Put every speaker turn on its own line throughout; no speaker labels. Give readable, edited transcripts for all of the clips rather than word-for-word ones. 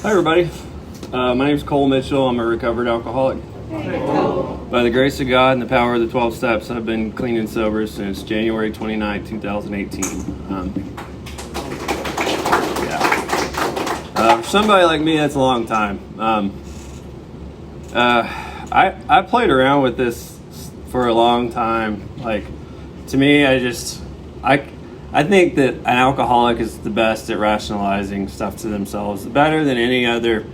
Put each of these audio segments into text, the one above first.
Hi everybody, my name is Cole Mitchell. I'm a recovered alcoholic. By the grace of God and the power of the 12 steps, I've been clean and sober since January 29, 2018. For somebody like me, that's a long time. I played around with this for a long time. Like, to me, I think that an alcoholic is the best at rationalizing stuff to themselves, better than any other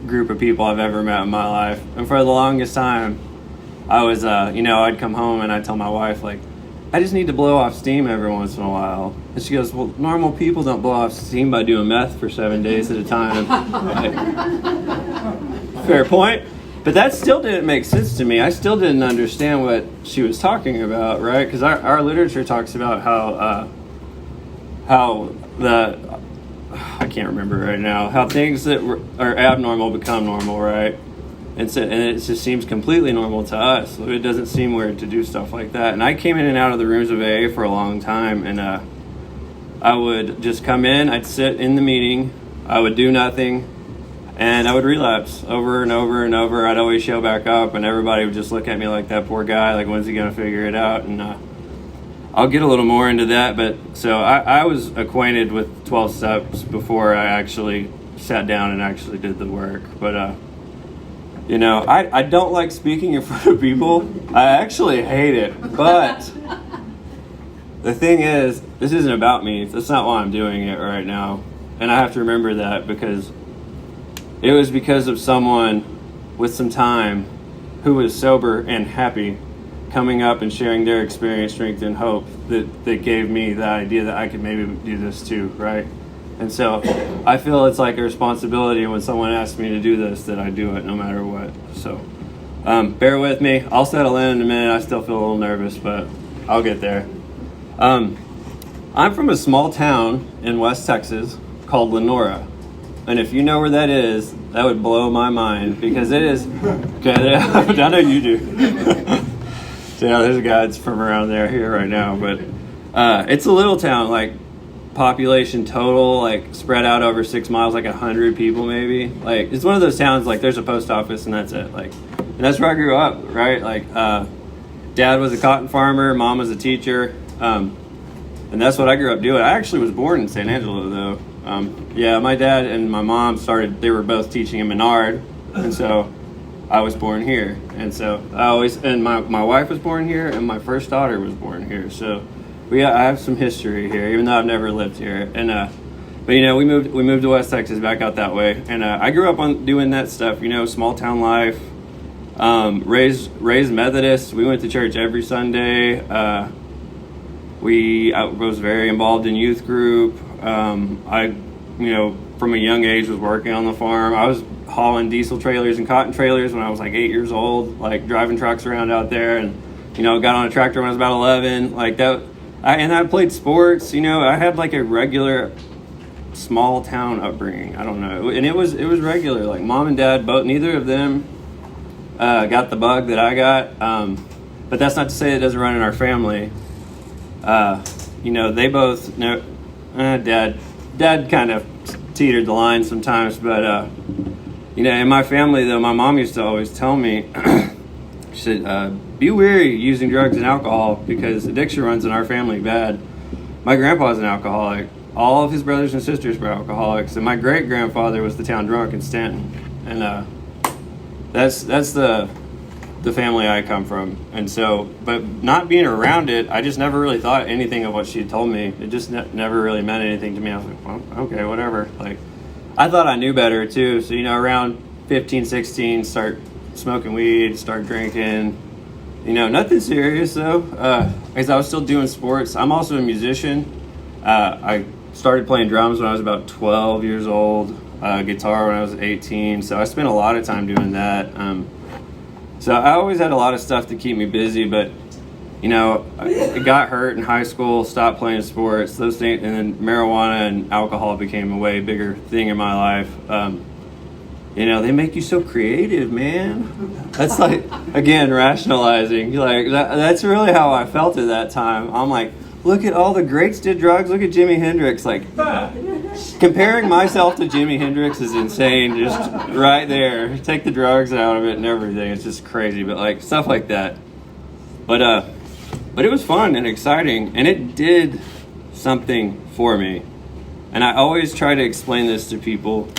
group of people I've ever met in my life. And for the longest time, I was, I'd come home and I'd tell my wife, like, I just need to blow off steam every once in a while. And she goes, well, normal people don't blow off steam by doing meth for 7 days at a time. Like, fair point. But that still didn't make sense to me. I still didn't understand what she was talking about, right? Because our literature talks about how I can't remember right now, how things that are abnormal become normal, right? And it just seems completely normal to us. It doesn't seem weird to do stuff like that. And I came in and out of the rooms of AA for a long time, and I would just come in, I'd sit in the meeting, I would do nothing, and I would relapse over and over and over. I'd always show back up, and everybody would just look at me like, that poor guy, like, when's he going to figure it out? And I'll get a little more into that, but so I was acquainted with 12 steps before I actually sat down and actually did the work. But, I don't like speaking in front of people. I actually hate it. But the thing is, this isn't about me. That's not why I'm doing it right now. And I have to remember that, because it was because of someone with some time who was sober and happy coming up and sharing their experience, strength, and hope that gave me the idea that I could maybe do this too, right? And so I feel it's like a responsibility when someone asks me to do this, that I do it no matter what. So bear with me. I'll settle in a minute. I still feel a little nervous, but I'll get there. I'm from a small town in West Texas called Lenora. And if you know where that is, that would blow my mind, because it is, okay, I know you do. So, yeah, there's a guy that's from around there here right now, but it's a little town, like population total, like spread out over 6 miles, like 100 people maybe. Like, it's one of those towns, like, there's a post office and that's it. Like, and that's where I grew up, right? Like, dad was a cotton farmer, mom was a teacher, and that's what I grew up doing. I actually was born in San Angelo, though. My dad and my mom they were both teaching in Menard, and so I was born here. And so my wife was born here, and my first daughter was born here. So I have some history here, even though I've never lived here. And but we moved to West Texas, back out that way. And I grew up on doing that stuff, small town life. Raised Methodist. We went to church every Sunday. I was very involved in youth group. I from a young age was working on the farm. I was hauling diesel trailers and cotton trailers when I was like 8 years old, like driving trucks around out there, and got on a tractor when I was about 11, like that. I played sports. I had like a regular small town upbringing. I don't know, and it was regular. Like, mom and dad both, neither of them got the bug that I got, but that's not to say it doesn't run in our family. They both know. Dad kind of teetered the line sometimes, but in my family, though, my mom used to always tell me, she said, be wary using drugs and alcohol, because addiction runs in our family bad. My grandpa's an alcoholic. All of his brothers and sisters were alcoholics, and my great grandfather was the town drunk in Stanton. And that's the family I come from. And so, but not being around it, I just never really thought anything of what she told me. It just never really meant anything to me. I was like, well, okay, whatever. Like, I thought I knew better too. So, around 15, 16, start smoking weed, start drinking. Nothing serious though. Because I was still doing sports. I'm also a musician. I started playing drums when I was about 12 years old, guitar when I was 18. So I spent a lot of time doing that. So I always had a lot of stuff to keep me busy, but I got hurt in high school, stopped playing sports, those things, and then marijuana and alcohol became a way bigger thing in my life. They make you so creative, man. That's like, again, rationalizing. Like, that's really how I felt at that time. I'm like, look at all the greats did drugs. Look at Jimi Hendrix. Like, Comparing myself to Jimi Hendrix is insane. Just right there, take the drugs out of it and everything. It's just crazy. But like stuff like that. But it was fun and exciting, and it did something for me. And I always try to explain this to people.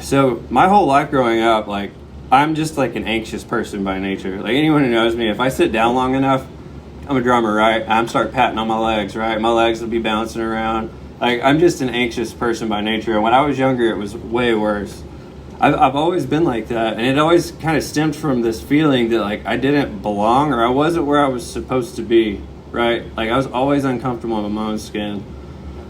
So my whole life growing up, like, I'm just like an anxious person by nature. Like anyone who knows me, if I sit down long enough, I'm a drummer, right? I'm start patting on my legs, right? My legs will be bouncing around. Like, I'm just an anxious person by nature. And when I was younger, it was way worse. I've always been like that, and it always kind of stemmed from this feeling that like I didn't belong, or I wasn't where I was supposed to be, right? Like I was always uncomfortable in my own skin.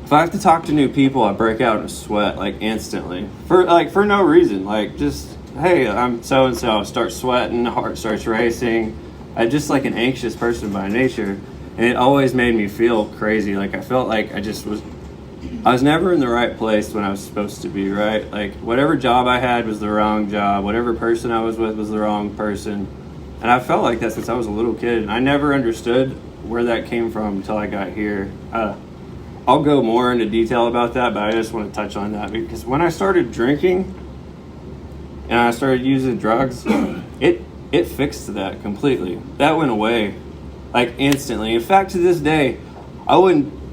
If I have to talk to new people, I break out in a sweat like instantly for no reason. Like just, hey, I'm so and so. Start sweating, heart starts racing. I'm just like an anxious person by nature, and it always made me feel crazy. Like I felt like I was never in the right place when I was supposed to be, right? Like, whatever job I had was the wrong job. Whatever person I was with was the wrong person. And I felt like that since I was a little kid. And I never understood where that came from until I got here. I'll go more into detail about that, but I just want to touch on that. Because when I started drinking and I started using drugs, it fixed that completely. That went away, like, instantly. In fact, to this day, I wouldn't...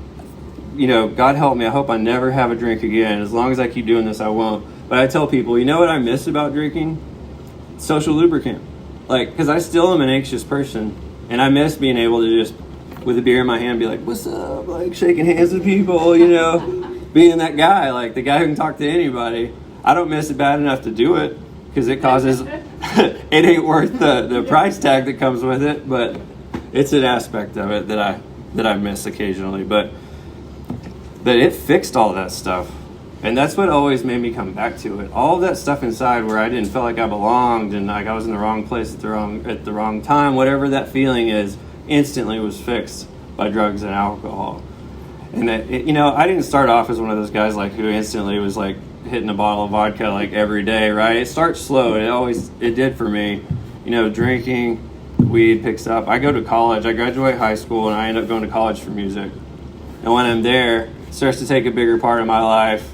God help me, I hope I never have a drink again. As long as I keep doing this, I won't. But I tell people, you know what I miss about drinking? Social lubricant. Like, because I still am an anxious person, and I miss being able to just, with a beer in my hand, be like, what's up? Like, shaking hands with people, being that guy, like the guy who can talk to anybody. I don't miss it bad enough to do it, because it causes, it ain't worth the price tag that comes with it, but it's an aspect of it that I miss occasionally. But it fixed all that stuff. And that's what always made me come back to it. All of that stuff inside where I didn't feel like I belonged and like I was in the wrong place at the wrong time, whatever that feeling is, instantly was fixed by drugs and alcohol. And I didn't start off as one of those guys like who instantly was like hitting a bottle of vodka like every day, right? It starts slow. It did for me. Drinking, weed picks up. I go to college. I graduate high school and I end up going to college for music. And when I'm there, it starts to take a bigger part of my life.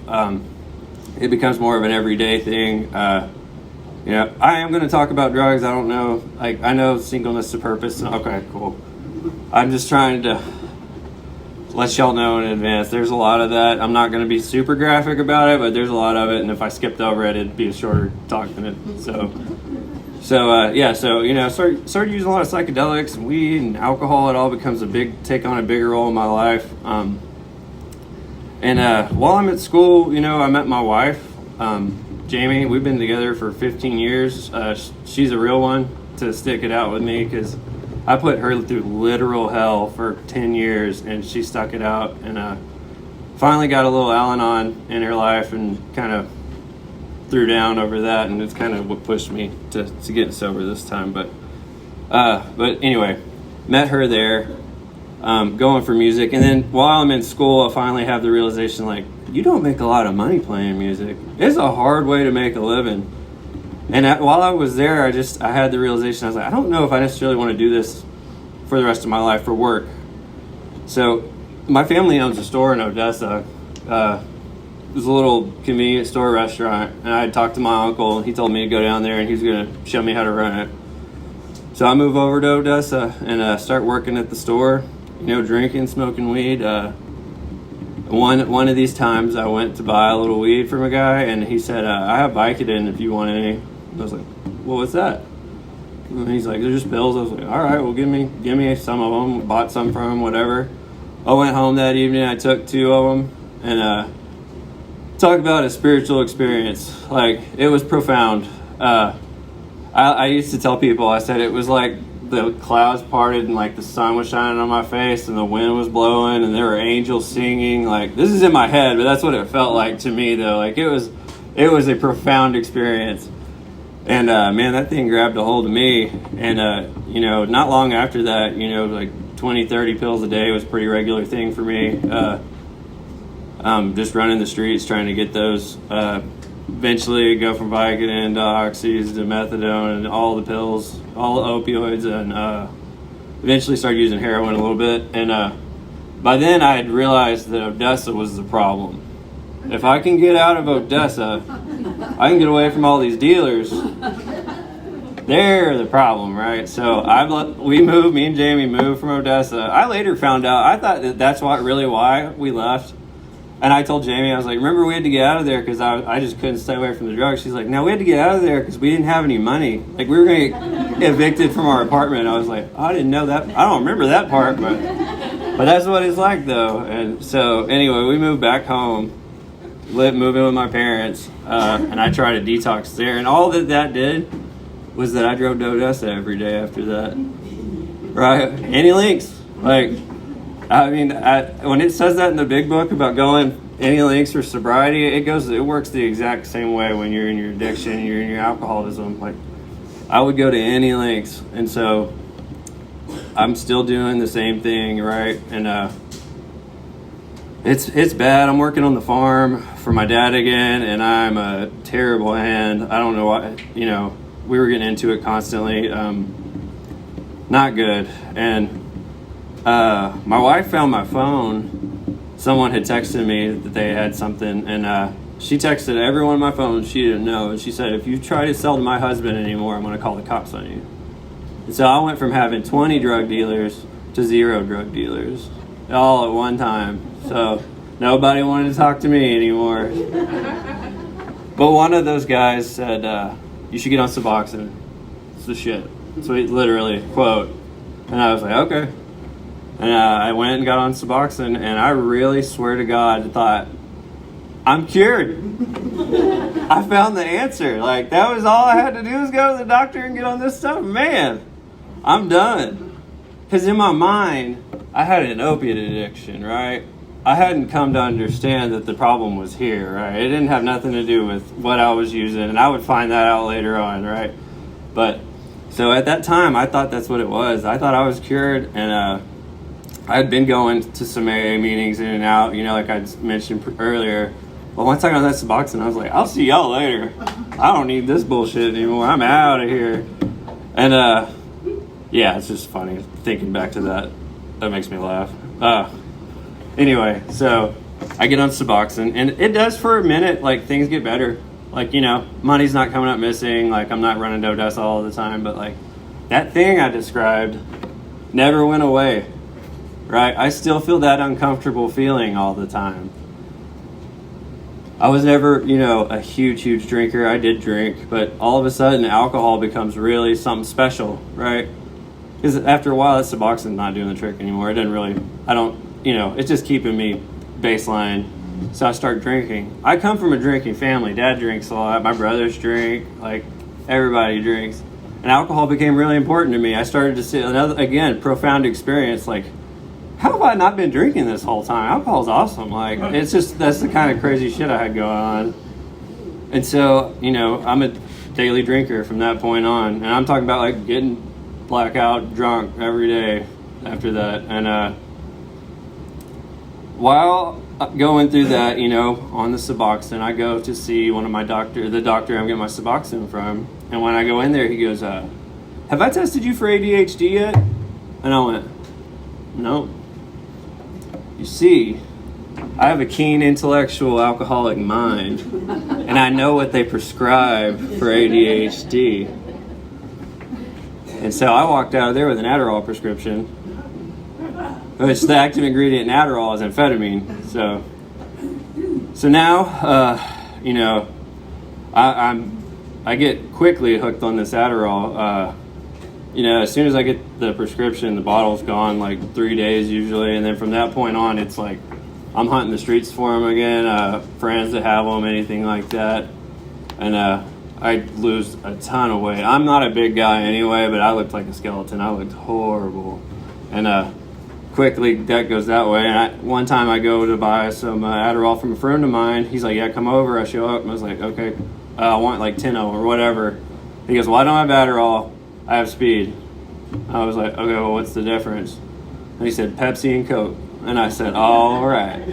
It becomes more of an everyday thing. I am going to talk about drugs. I don't know. Like, I know singleness to purpose. Okay, cool. I'm just trying to let y'all know in advance. There's a lot of that. I'm not going to be super graphic about it, but there's a lot of it. And if I skipped over it, it'd be a shorter talk than it. So started using a lot of psychedelics and weed and alcohol. It all becomes take on a bigger role in my life. While I'm at school, I met my wife, Jamie. We've been together for 15 years. She's a real one to stick it out with me because I put her through literal hell for 10 years and she stuck it out and finally got a little Al-Anon in her life and kind of threw down over that, and it's kind of what pushed me to get sober this time. But anyway, met her there. Going for music, and then while I'm in school I finally have the realization, like, you don't make a lot of money playing music. It's a hard way to make a living. And while I was there, I had the realization, I was like, I don't know if I necessarily want to do this for the rest of my life for work. So my family owns a store in Odessa. It was a little convenience store restaurant, and I had talked to my uncle and he told me to go down there and he was going to show me how to run it. So I move over to Odessa and start working at the store. Drinking, smoking weed. One of these times I went to buy a little weed from a guy, and he said, I have Vicodin if you want any. And I was like, well, what's that? And he's like, they're just pills. I was like, all right, well, give me some of them. Bought some from him, whatever. I went home that evening. I took 2 of them, and talk about a spiritual experience. Like, it was profound. I used to tell people, I said it was like the clouds parted and like the sun was shining on my face and the wind was blowing and there were angels singing. Like, this is in my head, but that's what it felt like to me though. Like, it was a profound experience. And man, that thing grabbed a hold of me. And not long after that, like 20-30 pills a day was a pretty regular thing for me. Just running the streets trying to get those. Eventually go from Vicodin to oxys to methadone and all the pills, all the opioids, and eventually started using heroin a little bit. And By then, I had realized that Odessa was the problem. If I can get out of Odessa, I can get away from all these dealers. They're the problem, right? So me and Jamie moved from Odessa. I later found out, I thought that's why we left. And I told Jamie, I was like, remember we had to get out of there because I just couldn't stay away from the drugs. She's like, no, we had to get out of there because we didn't have any money. Like, we were going to get evicted from our apartment. I was like, I didn't know that. I don't remember that part, but that's what it's like, though. And so, anyway, we moved back home, moving with my parents, and I tried to detox there. And all that did was that I drove to Odessa every day after that. Right? Any links. Like, I mean, when it says that in the big book about going any links for sobriety, it works the exact same way when you're in your addiction, you're in your alcoholism. Like, I would go to any links. And so I'm still doing the same thing, right? And it's bad. I'm working on the farm for my dad again, and I'm a terrible hand. I don't know why, we were getting into it constantly. Not good. And my wife found my phone. Someone had texted me that they had something, and she texted everyone on my phone she didn't know, and she said, if you try to sell to my husband anymore, I'm going to call the cops on you. And so I went from having 20 drug dealers to 0 drug dealers all at one time. So nobody wanted to talk to me anymore. But one of those guys said, you should get on Suboxone. It's the shit. So he literally, quote. And I was like, okay. And I went and got on Suboxone, and I really swear to God thought, I'm cured. I found the answer. Like, that was all I had to do was go to the doctor and get on this stuff. Man, I'm done. Because in my mind, I had an opiate addiction, right? I hadn't come to understand that the problem was here, right? It didn't have nothing to do with what I was using, and I would find that out later on, right? But, so at that time, I thought that's what it was. I thought I was cured, and I had been going to some AA meetings in and out, like I mentioned earlier. But once I got that Suboxone, I was like, I'll see y'all later. I don't need this bullshit anymore. I'm out of here. And, yeah, it's just funny thinking back to that. That makes me laugh. Anyway, so I get on Suboxone, and it does for a minute. Like, things get better. Like, money's not coming up missing. Like, I'm not running to Odessa all the time. But, like, that thing I described never went away. Right? I still feel that uncomfortable feeling all the time. I was never, a huge drinker. I did drink, but all of a sudden alcohol becomes really something special, right? Because after a while, that Suboxone's not doing the trick anymore. It's just keeping me baseline. So I start drinking. I come from a drinking family. Dad drinks a lot. My brothers drink. Like, everybody drinks. And alcohol became really important to me. I started to see, again, profound experience, like, how have I not been drinking this whole time? Alcohol's awesome. Like, it's just, that's the kind of crazy shit I had going on. And so, I'm a daily drinker from that point on. And I'm talking about, like, getting blackout drunk every day after that. And while going through that, on the Suboxone, I go to see the doctor I'm getting my Suboxone from. And when I go in there, he goes, have I tested you for ADHD yet? And I went, no. You see, I have a keen intellectual alcoholic mind, and I know what they prescribe for ADHD. And so I walked out of there with an Adderall prescription, which the active ingredient in Adderall is amphetamine. So now, I get quickly hooked on this Adderall. As soon as I get the prescription, the bottle's gone, like 3 days usually. And then from that point on, it's like I'm hunting the streets for them again, friends that have them, anything like that. And I lose a ton of weight. I'm not a big guy anyway, but I looked like a skeleton. I looked horrible. And quickly that goes that way. And one time I go to buy some Adderall from a friend of mine. He's like, yeah, come over. I show up and I was like, okay, I want like 10 of them or whatever. He goes, well, I don't have Adderall. I have speed. I was like, okay, well, what's the difference? And he said, Pepsi and Coke. And I said, all right.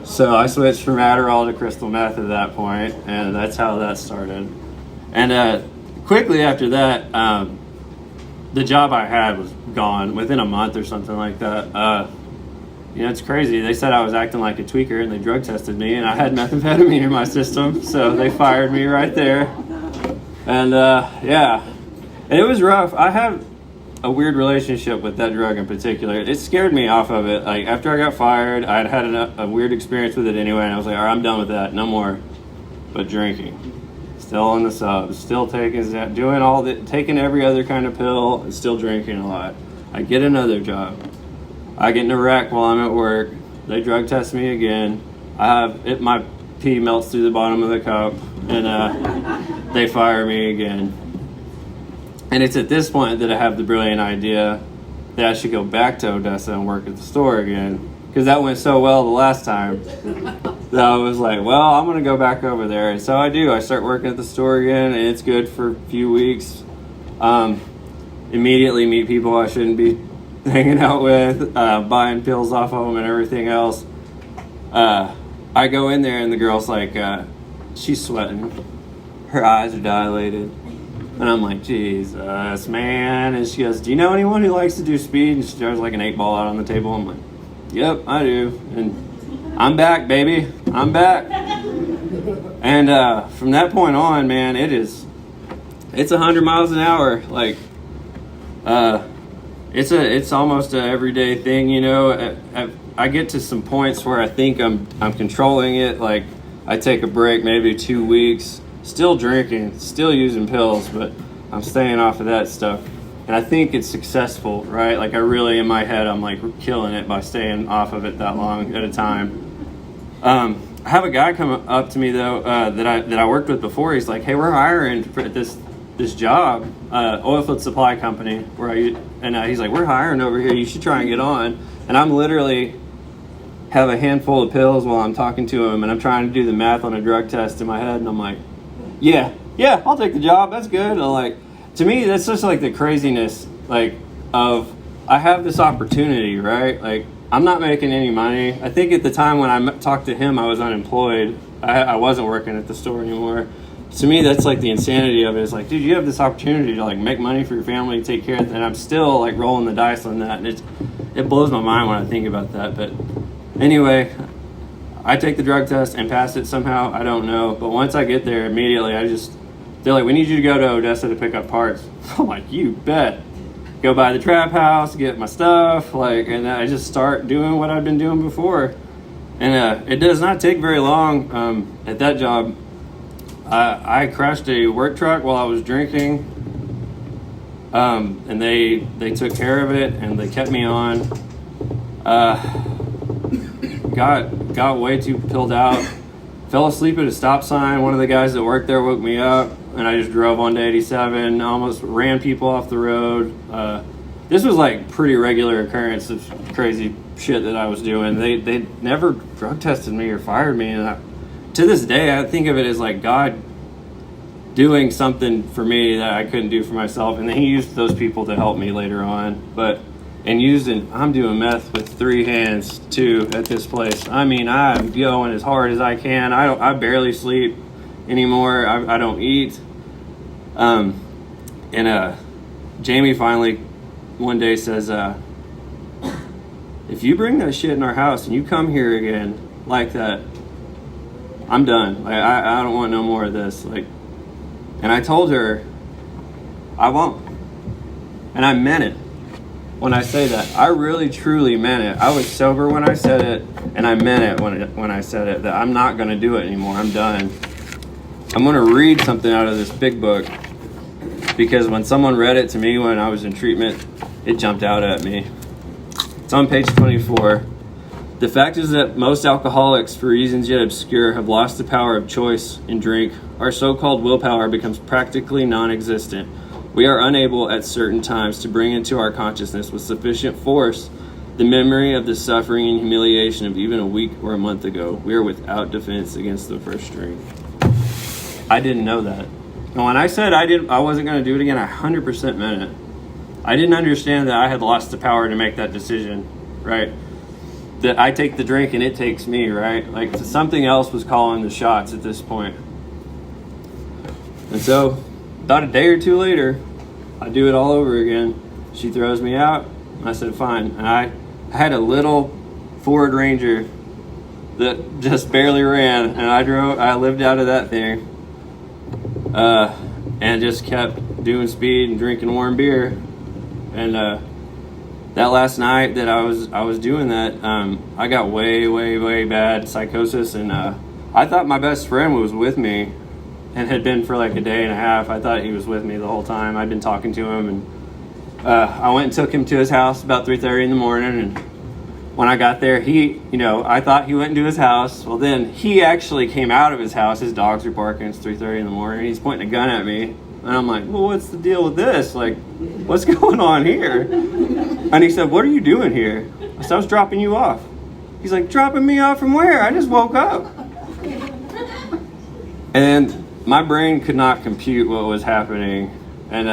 So I switched from Adderall to crystal meth at that point, and that's how that started. And quickly after that, the job I had was gone within a month or something like that. It's crazy. They said I was acting like a tweaker, and they drug tested me, and I had methamphetamine in my system, so they fired me right there. And and it was rough. I have a weird relationship with that drug in particular. It scared me off of it. Like, after I got fired, I'd had a weird experience with it anyway, and I was like, all right, I'm done with that. No more. But drinking. Still on the subs. Still taking every other kind of pill, and still drinking a lot. I get another job. I get in a wreck while I'm at work. They drug test me again. My pee melts through the bottom of the cup, and they fire me again. And it's at this point that I have the brilliant idea that I should go back to Odessa and work at the store again, because that went so well the last time that I was like, well, I'm going to go back over there. And so I do. I start working at the store again, and it's good for a few weeks. Immediately meet people I shouldn't be hanging out with, buying pills off of them and everything else. I go in there, and the girl's like, she's sweating. Her eyes are dilated. And I'm like, Jesus, man. And she goes, do you know anyone who likes to do speed? And she throws like an 8-ball out on the table. I'm like, yep, I do. And I'm back, baby. I'm back. And from that point on, man, it's 100 miles an hour. Like, it's almost a everyday thing, I get to some points where I think I'm controlling it. Like, I take a break, maybe 2 weeks. Still drinking, still using pills, but I'm staying off of that stuff. And I think it's successful, right? Like, I really, in my head, I'm like killing it by staying off of it that long at a time. I have a guy come up to me though, that I worked with before. He's like, hey, we're hiring for this job, oilfield supply company he's like, we're hiring over here. You should try and get on. And I'm literally have a handful of pills while I'm talking to him, and I'm trying to do the math on a drug test in my head, and I'm like, yeah, I'll take the job. That's good. And I'm like, to me, that's just like the craziness, like, of I have this opportunity, right? Like, I'm not making any money. I think at the time when I talked to him, I was unemployed. I wasn't working at the store anymore. To me, that's like the insanity of it. It's like, dude, you have this opportunity to like make money for your family, take care of it, and I'm still like rolling the dice on that. And it blows my mind when I think about that. But anyway, I take the drug test and pass it somehow. I don't know. But once I get there, immediately they're like, we need you to go to Odessa to pick up parts. I'm like, you bet. Go by the trap house, get my stuff, and I just start doing what I've been doing before. And it does not take very long. At that job, I crashed a work truck while I was drinking. And they took care of it, and they kept me on. Got way too pilled out. Fell asleep at a stop sign. One of the guys that worked there woke me up, and I just drove onto 87. Almost ran people off the road. This was like pretty regular occurrence of crazy shit that I was doing. They never drug tested me or fired me, and to this day I think of it as like God doing something for me that I couldn't do for myself, and then He used those people to help me later on. I'm doing meth with 3 hands too at this place. I mean, I'm going as hard as I can. I barely sleep anymore. I don't eat. Jamie finally one day says, if you bring that shit in our house and you come here again like that, I'm done. Like, I don't want no more of this. Like, and I told her I won't. And I meant it. When I say that, I really truly meant it. I was sober when I said it, and I meant it when I said it, that I'm not going to do it anymore. I'm done. I'm going to read something out of this big book, because when someone read it to me when I was in treatment, it jumped out at me. It's on page 24. The fact is that most alcoholics, for reasons yet obscure, have lost the power of choice in drink. Our so-called willpower becomes practically non-existent. We are unable at certain times to bring into our consciousness with sufficient force the memory of the suffering and humiliation of even a week or a month ago. We are without defense against the first drink. I didn't know that. And when I said I wasn't going to do it again, I 100% meant it. I didn't understand that I had lost the power to make that decision, right? That I take the drink and it takes me, right? Like, something else was calling the shots at this point. And so about a day or two later, I do it all over again. She throws me out. I said, fine. And I had a little Ford Ranger that just barely ran, and I lived out of that thing, and just kept doing speed and drinking warm beer. And that last night that I was doing that, I got way bad psychosis, and I thought my best friend was with me and had been for like a day and a half. I thought he was with me the whole time. I'd been talking to him, and I went and took him to his house about 3:30 in the morning, and when I got there, I thought he went into his house. Well, then he actually came out of his house. His dogs were barking. It's 3:30 in the morning. He's pointing a gun at me, and I'm like, well, what's the deal with this? Like, what's going on here? And he said, what are you doing here? I said, I was dropping you off. He's like, dropping me off from where? I just woke up. And my brain could not compute what was happening. And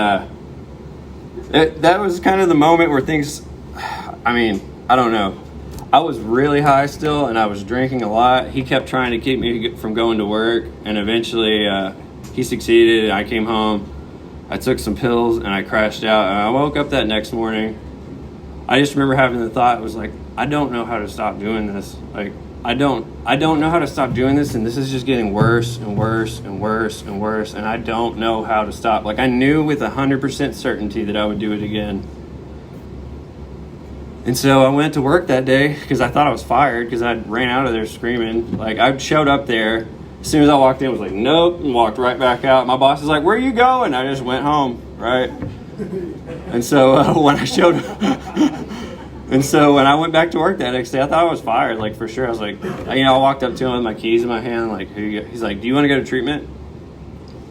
that was kind of the moment where things, I don't know. I was really high still, and I was drinking a lot. He kept trying to keep me from going to work, and eventually he succeeded. I came home. I took some pills, and I crashed out. And I woke up that next morning. I just remember having the thought, it was like, I don't know how to stop doing this. Like, I don't know how to stop doing this, and this is just getting worse and worse and worse and worse, and I don't know how to stop. Like, I knew with 100% certainty that I would do it again. And so I went to work that day because I thought I was fired because I ran out of there screaming. Like, I showed up there. As soon as I walked in, I was like, nope, and walked right back out. My boss was like, where are you going? I just went home, right? And so when I showed up, and so when I went back to work that next day, I thought I was fired, like, for sure. I was like, I walked up to him with my keys in my hand, like, here you go. He's like, do you want to go to treatment?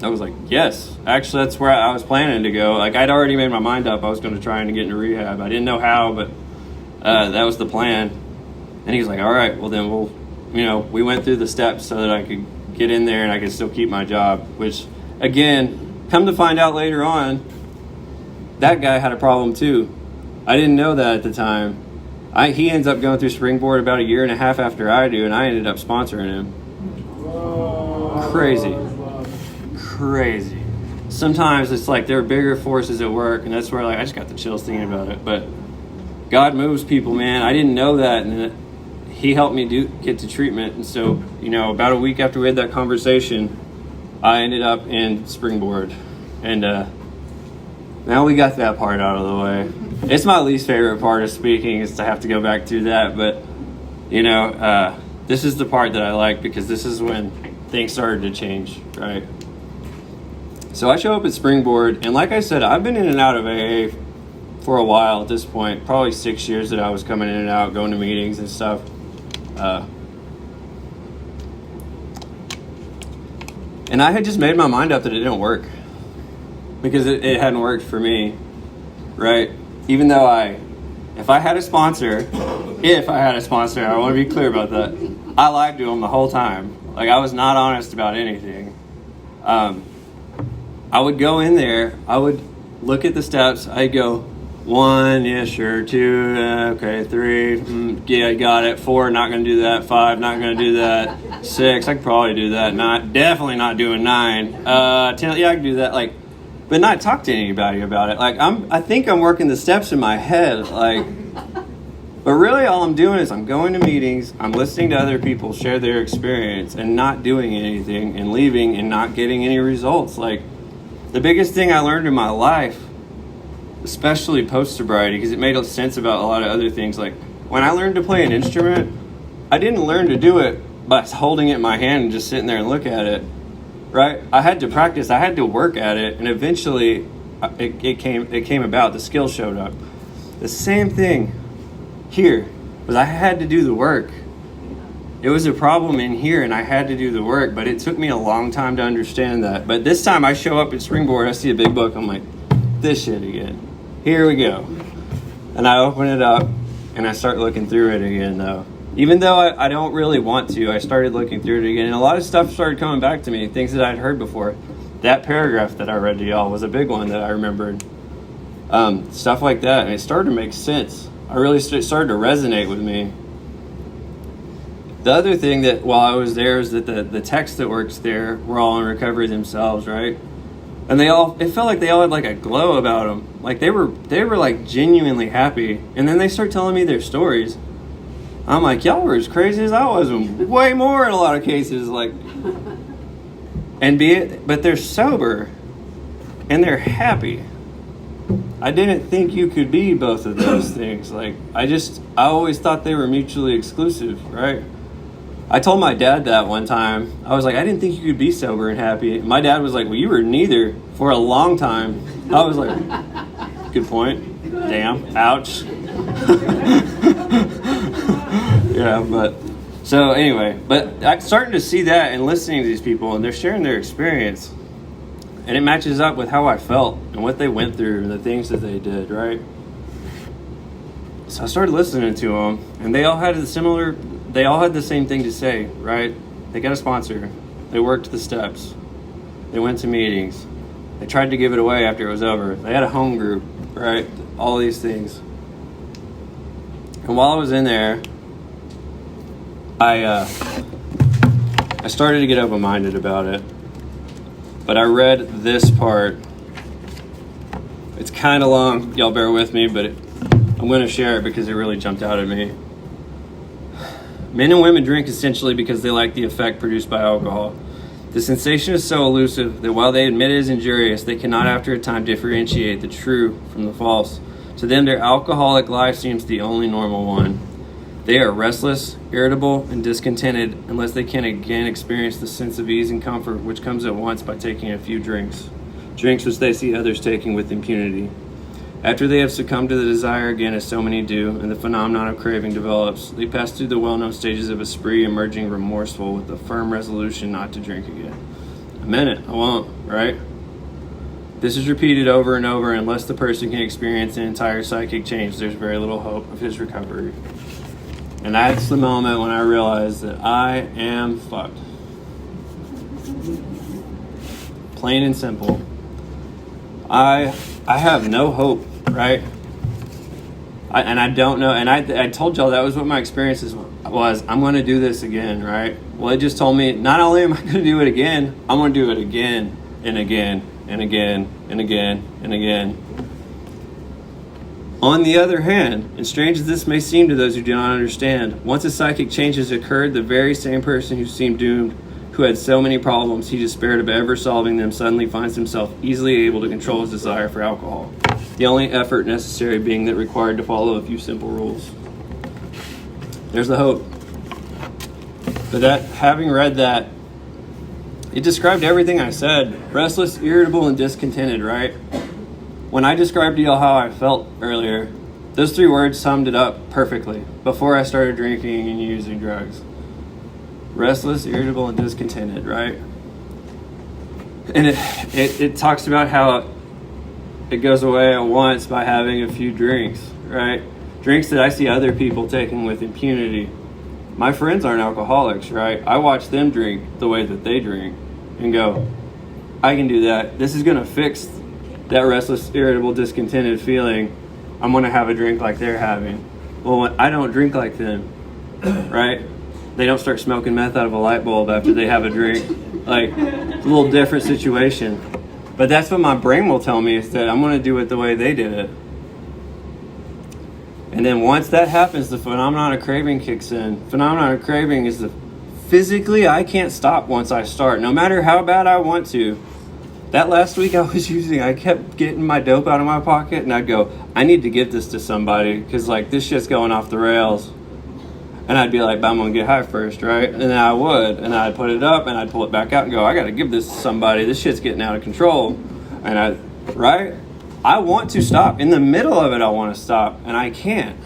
I was like, yes. Actually, that's where I was planning to go. Like, I'd already made my mind up. I was going to try and get into rehab. I didn't know how, but that was the plan. And he was like, all right, well then we went through the steps so that I could get in there and I could still keep my job, which, again, come to find out later on, that guy had a problem too. I didn't know that at the time. He ends up going through Springboard about a year and a half after I do, and I ended up sponsoring him. Whoa. Crazy. Sometimes it's like there are bigger forces at work, and that's where, like, I just got the chills thinking about it. But God moves people, man. I didn't know that, and he helped me get to treatment. And so, about a week after we had that conversation, I ended up in Springboard, and now we got that part out of the way. It's my least favorite part of speaking is to have to go back through that, but this is the part that I like because this is when things started to change, right? So I show up at Springboard, and like I said, I've been in and out of AA for a while at this point, probably 6 years that I was coming in and out, going to meetings and stuff. And I had just made my mind up that it didn't work because it hadn't worked for me, right? Even though if I had a sponsor, I want to be clear about that, I lied to him the whole time. Like, I was not honest about anything. I would go in there, I would look at the steps, I'd go, 1, yeah, sure, 2, okay, 3, yeah, I got it, 4, not going to do that, 5, not going to do that, 6, I could probably do that, definitely not doing 9, 10, yeah, I can do that, like, but not talk to anybody about it. Like, I think I'm working the steps in my head, like, but really all I'm doing is I'm going to meetings, I'm listening to other people share their experience and not doing anything and leaving and not getting any results. Like, the biggest thing I learned in my life, especially post-sobriety, because it made sense about a lot of other things, like, when I learned to play an instrument, I didn't learn to do it by holding it in my hand and just sitting there and look at it. Right? I had to practice. I had to work at it, and eventually it came about. The skill showed up. The same thing here was I had to do the work. It was a problem in here, and I had to do the work, but it took me a long time to understand that. But this time I show up at Springboard, I see a big book, I'm like, this shit again. Here we go. And I open it up, and I start looking through it again, though. Even though I don't really want to, I started looking through it again, and a lot of stuff started coming back to me, things that I'd heard before. That paragraph that I read to y'all was a big one that I remembered. Stuff like that, and it started to make sense. I really started to resonate with me. The other thing that while I was there is that the techs that works there were all in recovery themselves, right? And it felt like they all had like a glow about them. Like they were like genuinely happy. And then they start telling me their stories. I'm like, y'all were as crazy as I was, and way more in a lot of cases. Like, but they're sober and they're happy. I didn't think you could be both of those things. Like, I always thought they were mutually exclusive, right? I told my dad that one time. I was like, I didn't think you could be sober and happy. My dad was like, well, you were neither for a long time. I was like, good point. Damn. Ouch. Yeah, but so anyway, but I'm starting to see that and listening to these people, and they're sharing their experience, and it matches up with how I felt and what they went through and the things that they did, right? So I started listening to them, and they all had the same thing to say, right? They got a sponsor. They worked the steps. They went to meetings. They tried to give it away after it was over. They had a home group, right? All these things. And while I was in there, I started to get open-minded about it. But I read this part. It's kind of long. Y'all bear with me, but I'm going to share it because it really jumped out at me. Men and women drink essentially because they like the effect produced by alcohol. The sensation is so elusive that while they admit it is injurious, they cannot after a time differentiate the true from the false. To them, their alcoholic life seems the only normal one. They are restless, irritable, and discontented unless they can again experience the sense of ease and comfort which comes at once by taking a few drinks which they see others taking with impunity. After they have succumbed to the desire again, as so many do, and the phenomenon of craving develops, they pass through the well-known stages of a spree, emerging remorseful with a firm resolution not to drink again. A minute, I won't, right? This is repeated over and over, and unless the person can experience an entire psychic change, there's very little hope of his recovery. And that's the moment when I realized that I am fucked. Plain and simple. I have no hope, right? I don't know. And I told y'all that was what my experiences was. I'm going to do this again, right? Well, it just told me not only am I going to do it again, I'm going to do it again and again and again and again and again. On the other hand, and strange as this may seem to those who do not understand, once a psychic change has occurred, the very same person who seemed doomed, who had so many problems he despaired of ever solving them, suddenly finds himself easily able to control his desire for alcohol. The only effort necessary being that required to follow a few simple rules. There's the hope. But having read that, it described everything I said. Restless, irritable, and discontented, right? When I described to y'all how I felt earlier, those 3 words summed it up perfectly before I started drinking and using drugs. Restless, irritable, and discontented, right? And it talks about how it goes away at once by having a few drinks, right? Drinks that I see other people taking with impunity. My friends aren't alcoholics, right? I watch them drink the way that they drink and go, I can do that. This is going to fix that restless, irritable, discontented feeling. I'm going to have a drink like they're having. Well, when I don't drink like them, right? They don't start smoking meth out of a light bulb after they have a drink. Like, it's a little different situation. But that's what my brain will tell me, is that I'm going to do it the way they did it. And then once that happens, the phenomenon of craving kicks in. Phenomenon of craving is physically, I can't stop once I start, no matter how bad I want to. That last week I kept getting my dope out of my pocket, and I'd go, I need to give this to somebody, because like this shit's going off the rails. And I'd be like, but I'm going to get high first, right? And then I would, and I'd put it up, and I'd pull it back out and go, I got to give this to somebody. This shit's getting out of control. And I want to stop. In the middle of it, I want to stop, and I can't.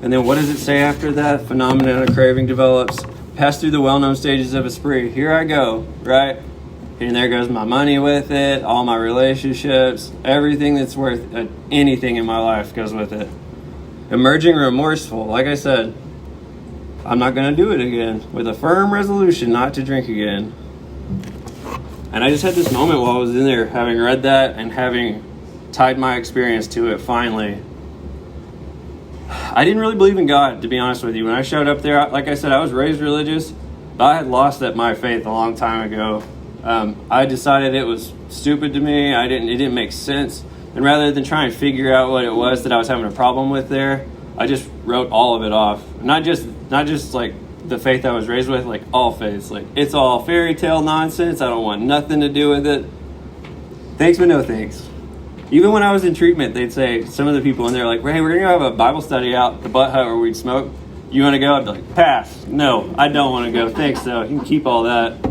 And then what does it say after that? Phenomenon of craving develops. Pass through the well-known stages of a spree. Here I go, right? And there goes my money with it, all my relationships, everything that's worth anything in my life goes with it. Emerging remorseful. Like I said, I'm not going to do it again, with a firm resolution not to drink again. And I just had this moment while I was in there, having read that and having tied my experience to it finally. I didn't really believe in God, to be honest with you. When I showed up there, like I said, I was raised religious, but I had lost my faith a long time ago. I decided it was stupid to me. It didn't make sense. And rather than try and figure out what it was that I was having a problem with there, I just wrote all of it off. Not just like the faith I was raised with, like all faiths. Like, it's all fairy tale nonsense. I don't want nothing to do with it. Thanks, but no thanks. Even when I was in treatment, they'd say, some of the people in there, like, hey, we're going to have a Bible study out the butt hut where we'd smoke. You want to go? I'd be like, pass. No, I don't want to go. Thanks, though. You can keep all that.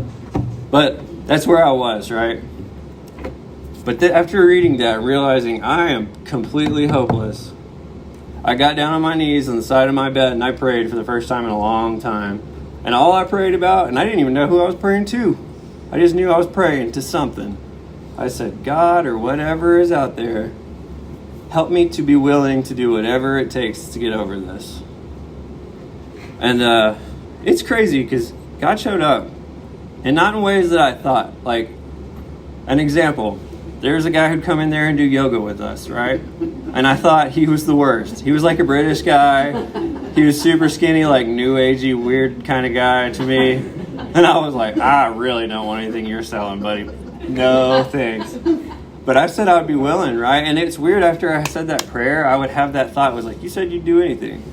But that's where I was, right? But after reading that, realizing I am completely hopeless, I got down on my knees on the side of my bed and I prayed for the first time in a long time. And all I prayed about, and I didn't even know who I was praying to. I just knew I was praying to something. I said, God, or whatever is out there, help me to be willing to do whatever it takes to get over this. And it's crazy because God showed up. And not in ways that I thought. Like, an example. There's a guy who'd come in there and do yoga with us, right? And I thought he was the worst. He was like a British guy. He was super skinny, like new agey, weird kind of guy to me. And I was like, I really don't want anything you're selling, buddy. No thanks. But I said I would be willing, right? And it's weird, after I said that prayer, I would have that thought. It was like, you said you'd do anything.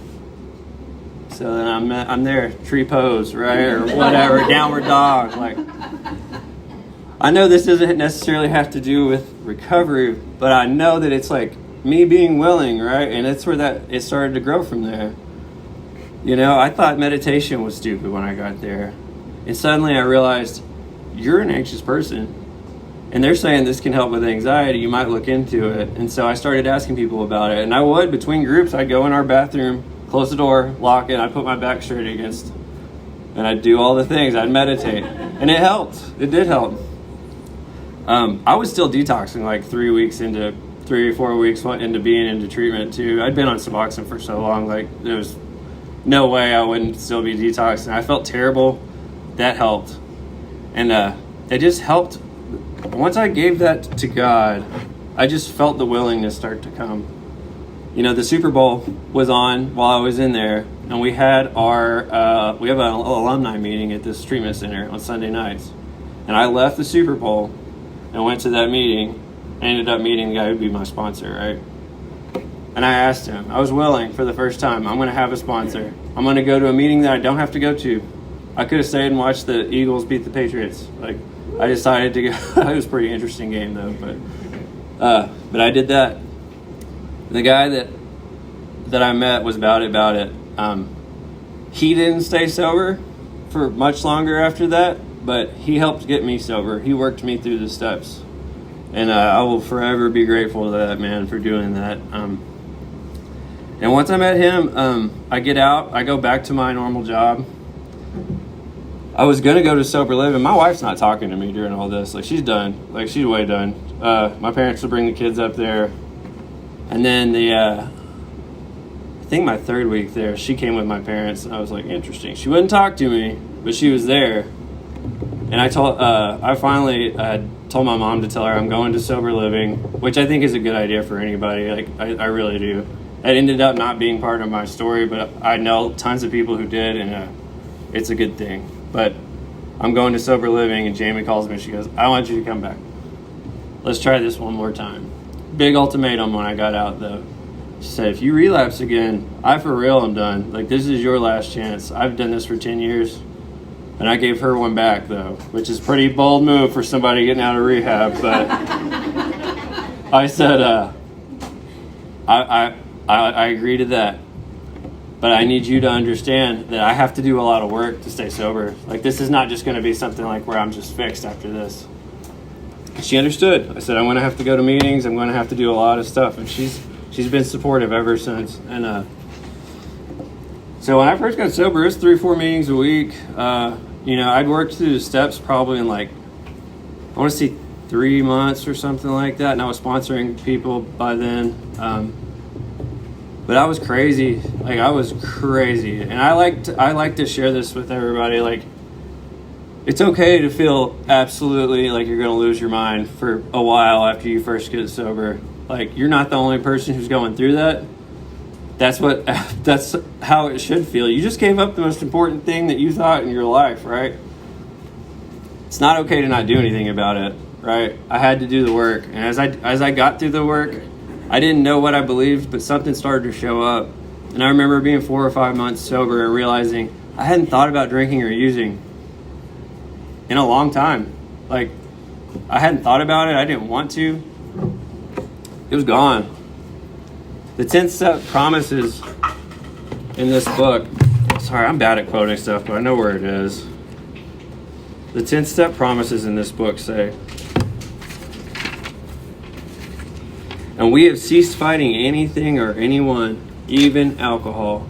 So then I'm there, tree pose, right? Or whatever, downward dog. Like, I know this doesn't necessarily have to do with recovery, but I know that it's like me being willing, right? And it's where that it started to grow from there. You know, I thought meditation was stupid when I got there. And suddenly I realized, you're an anxious person. And they're saying this can help with anxiety. You might look into it. And so I started asking people about it. And I would, between groups, I'd go in our bathroom, close the door, lock it, I'd put my back straight against, and I'd do all the things. I'd meditate. And it helped. It did help. I was still detoxing like 3 or 4 weeks into being into treatment too. I'd been on Suboxone for so long, like there was no way I wouldn't still be detoxing. I felt terrible. That helped. And it just helped. Once I gave that to God, I just felt the willingness start to come. You know, the Super Bowl was on while I was in there, and we had we have an alumni meeting at this treatment center on Sunday nights. And I left the Super Bowl and went to that meeting. I ended up meeting the guy who'd be my sponsor, right? And I asked him, I was willing for the first time, I'm going to have a sponsor. I'm going to go to a meeting that I don't have to go to. I could have stayed and watched the Eagles beat the Patriots. Like, I decided to go. It was a pretty interesting game, though. But I did that. The guy that I met was about it. He didn't stay sober for much longer after that, but he helped get me sober. He worked me through the steps. And I will forever be grateful to that man for doing that. And once I met him, I get out. I go back to my normal job. I was going to go to sober living. My wife's not talking to me during all this. Like, she's done. Like, she's way done. My parents would bring the kids up there. And then I think my third week there, she came with my parents. And I was like, interesting. She wouldn't talk to me, but she was there. And I finally told my mom to tell her I'm going to sober living, which I think is a good idea for anybody. Like, I really do. It ended up not being part of my story, but I know tons of people who did, and it's a good thing. But I'm going to sober living, and Jamie calls me. She goes, I want you to come back. Let's try this one more time. Big ultimatum when I got out, though. She said, if you relapse again, I for real am done. Like, this is your last chance. I've done this for 10 years. And I gave her one back, though, which is a pretty bold move for somebody getting out of rehab. But I said, I agree to that. But I need you to understand that I have to do a lot of work to stay sober. Like, this is not just going to be something like where I'm just fixed after this. She understood. I said, I'm going to have to go to meetings. I'm going to have to do a lot of stuff. And she's been supportive ever since. And so when I first got sober, it was 3 or 4 meetings a week. I'd worked through the steps probably in I want to say 3 months or something like that. And I was sponsoring people by then. But I was crazy. Like, I was crazy. And I like to share this with everybody. Like, it's okay to feel absolutely like you're going to lose your mind for a while after you first get sober. Like, you're not the only person who's going through that. That's how it should feel. You just gave up the most important thing that you thought in your life, right? it's not okay to not do anything about it, right? I had to do the work. And as I got through the work, I didn't know what I believed, but something started to show up. And I remember being 4 or 5 months sober and realizing I hadn't thought about drinking or using in a long time. Like, I hadn't thought about it. I didn't want to. It was gone. The 10 step promises in this book. Sorry, I'm bad at quoting stuff, but I know where it is. The 10 step promises in this book say, and we have ceased fighting anything or anyone, even alcohol.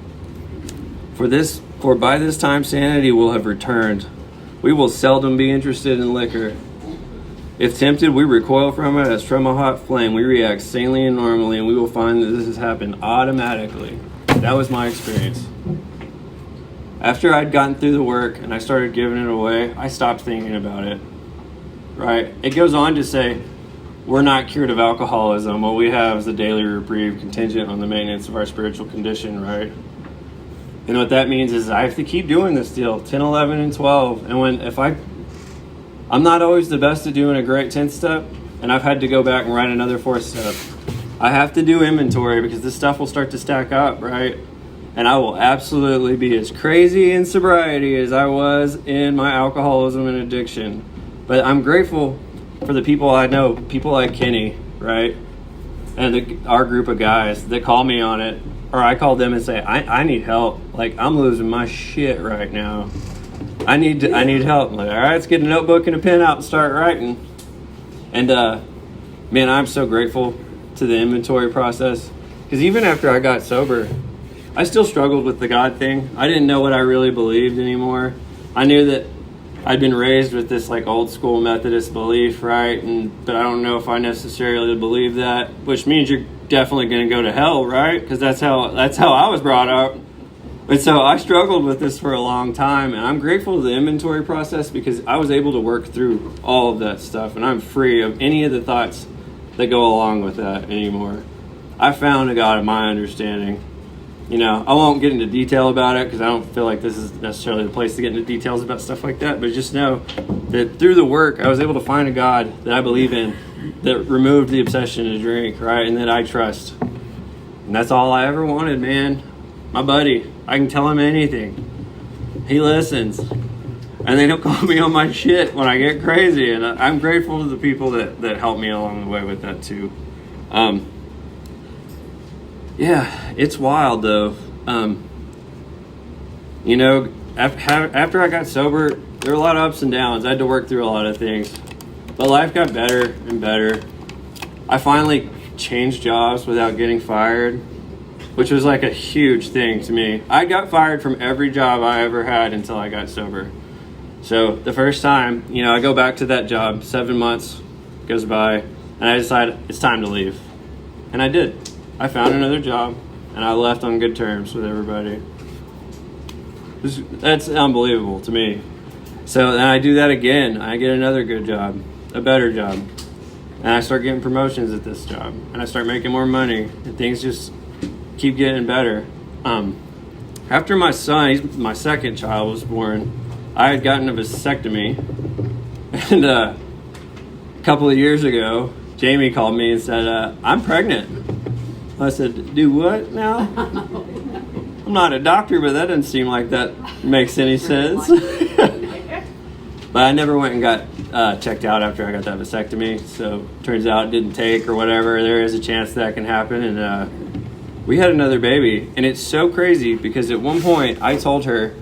For by this time sanity will have returned. We will seldom be interested in liquor. If tempted, we recoil from it as from a hot flame. We react sanely and normally, and we will find that this has happened automatically. That was my experience. After I'd gotten through the work and I started giving it away, I stopped thinking about it. Right? It goes on to say, we're not cured of alcoholism. What we have is a daily reprieve contingent on the maintenance of our spiritual condition, right? And what that means is I have to keep doing this deal, 10, 11, and 12. And I'm not always the best at doing a great 10th step, and I've had to go back and write another 4th step. I have to do inventory because this stuff will start to stack up, right? And I will absolutely be as crazy in sobriety as I was in my alcoholism and addiction. But I'm grateful for the people I know, people like Kenny, right? And our group of guys that call me on it, or I call them and say, I need help. Like, I'm losing my shit right now. I need help. I'm like, all right, let's get a notebook and a pen out and start writing. And man, I'm so grateful to the inventory process, because even after I got sober, I still struggled with the God thing. I didn't know what I really believed anymore. I knew that I'd been raised with this like old school Methodist belief, right? But I don't know if I necessarily believe that, which means you're definitely going to go to hell, right? Because that's how I was brought up. And so I struggled with this for a long time, and I'm grateful to the inventory process because I was able to work through all of that stuff, and I'm free of any of the thoughts that go along with that anymore. I found a God of my understanding. You know, I won't get into detail about it because I don't feel like this is necessarily the place to get into details about stuff like that, but just know that through the work, I was able to find a God that I believe in, that removed the obsession to drink, right, and that I trust. And that's all I ever wanted, man. My buddy, I can tell him anything. He listens. And they don't call me on my shit when I get crazy. And I'm grateful to the people that help me along the way with that too. Yeah, it's wild though. You know, after I got sober, there were a lot of ups and downs. I had to work through a lot of things. But life got better and better. I finally changed jobs without getting fired, which was like a huge thing to me. I got fired from every job I ever had until I got sober. So the first time, you know, I go back to that job, 7 months goes by, and I decide it's time to leave. And I did. I found another job, and I left on good terms with everybody. That's unbelievable to me. So then I do that again. I get another good job, a better job. And I start getting promotions at this job, and I start making more money, and things just keep getting better. After my son, my second child, was born, I had gotten a vasectomy, and a couple of years ago, Jamie called me and said, I'm pregnant. I said, do what now? I'm not a doctor, but that doesn't seem like that makes any sense. But I never went and got checked out after I got that vasectomy, so turns out it didn't take or whatever. There is a chance that can happen, and we had another baby. And it's so crazy because at one point I told her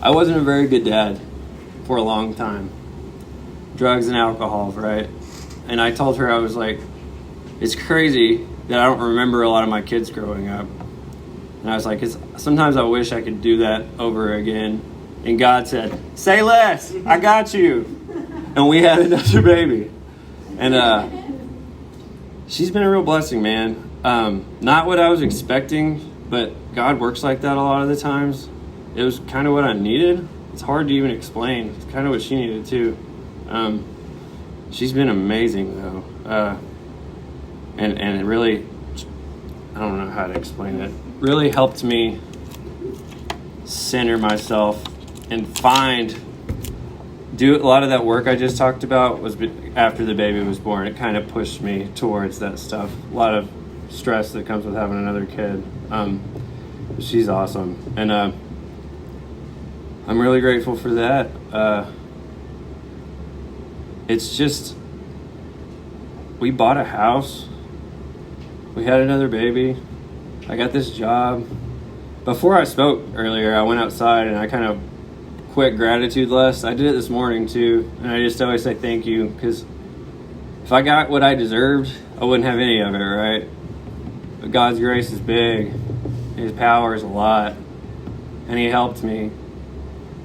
I wasn't a very good dad for a long time. Drugs and alcohol, right? And I told her, I was like, it's crazy that I don't remember a lot of my kids growing up. And I was like, sometimes I wish I could do that over again. And God said, say less, I got you. And we had another baby. And she's been a real blessing, man. Not what I was expecting, but God works like that a lot of the times. It was kind of what I needed. It's hard to even explain. It's kind of what she needed too. She's been amazing though. And it really, I don't know how to explain it, really helped me center myself and find do a lot of that work I just talked about was after the baby was born. It kind of pushed me towards that stuff. A lot of stress that comes with having another kid. She's awesome, and I'm really grateful for that. It's just, we bought a house, we had another baby, I got this job. Before I spoke earlier, I went outside and I kind of quit gratitude list. I did it this morning too, and I just always say thank you, because if I got what I deserved, I wouldn't have any of it, right? But God's grace is big, His power is a lot, and He helped me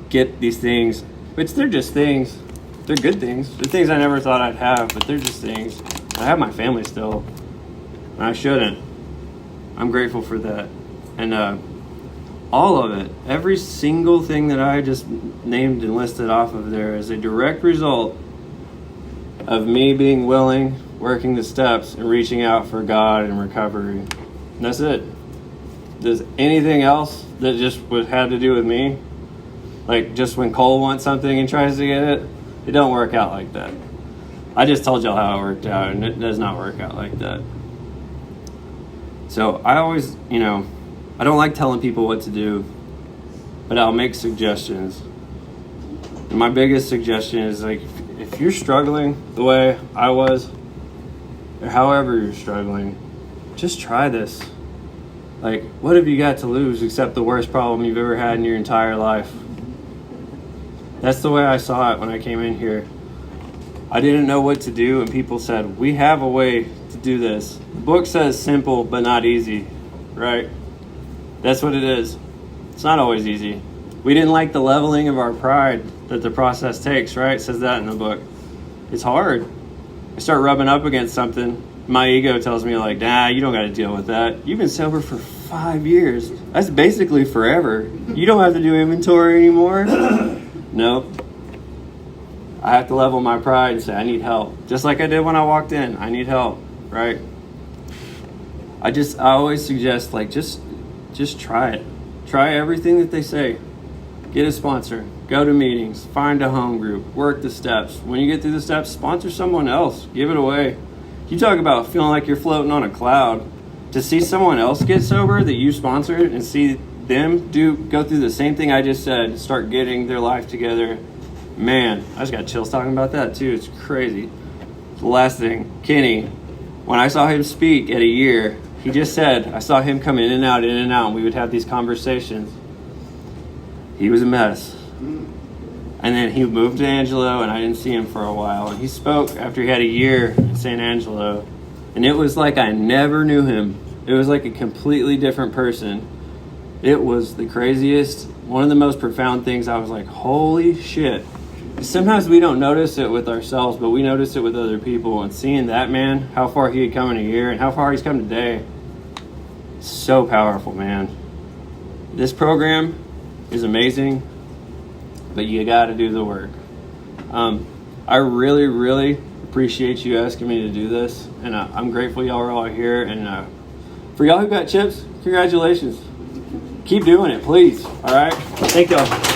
get these things, which they're just things. They're good things. They're things I never thought I'd have, but they're just things. I have my family still, and I shouldn't. I'm grateful for that. And all of it, every single thing that I just named and listed off of there is a direct result of me being willing, working the steps, and reaching out for God and recovery. And that's it. Does anything else that just had to do with me, like just when Cole wants something and tries to get it, it don't work out like that. I just told y'all how it worked out, and it does not work out like that. So I always, I don't like telling people what to do, but I'll make suggestions. And my biggest suggestion is, like, if you're struggling the way I was, or however you're struggling, just try this. Like, what have you got to lose except the worst problem you've ever had in your entire life? That's the way I saw it when I came in here. I didn't know what to do, and people said, we have a way to do this. The book says simple but not easy, right? That's what it is. It's not always easy. We didn't like the leveling of our pride that the process takes, right? It says that in the book. It's hard. I start rubbing up against something. My ego tells me, like, nah, you don't got to deal with that. You've been sober for 5 years. That's basically forever. You don't have to do inventory anymore. Nope. I have to level my pride and say, I need help. Just like I did when I walked in. I need help, right? I always suggest, like, just try it. Try everything that they say. Get a sponsor. Go to meetings. Find a home group. Work the steps. When you get through the steps, sponsor someone else. Give it away. You talk about feeling like you're floating on a cloud. To see someone else get sober that you sponsored and see them go through the same thing I just said, start getting their life together. Man, I just got chills talking about that too. It's crazy. The last thing, Kenny, when I saw him speak at a year, he just said, I saw him come in and out, and we would have these conversations. He was a mess. And then he moved to Angelo, and I didn't see him for a while. And he spoke after he had a year in San Angelo. And it was like I never knew him. It was like a completely different person. It was the craziest, one of the most profound things. I was like, holy shit. Sometimes we don't notice it with ourselves, but we notice it with other people. And seeing that man, how far he had come in a year and how far he's come today, so powerful, man. This program is amazing, but you got to do the work. I really, really appreciate you asking me to do this, and I'm grateful y'all are all here. And for y'all who got chips, congratulations. Keep doing it, please. All right? Thank y'all.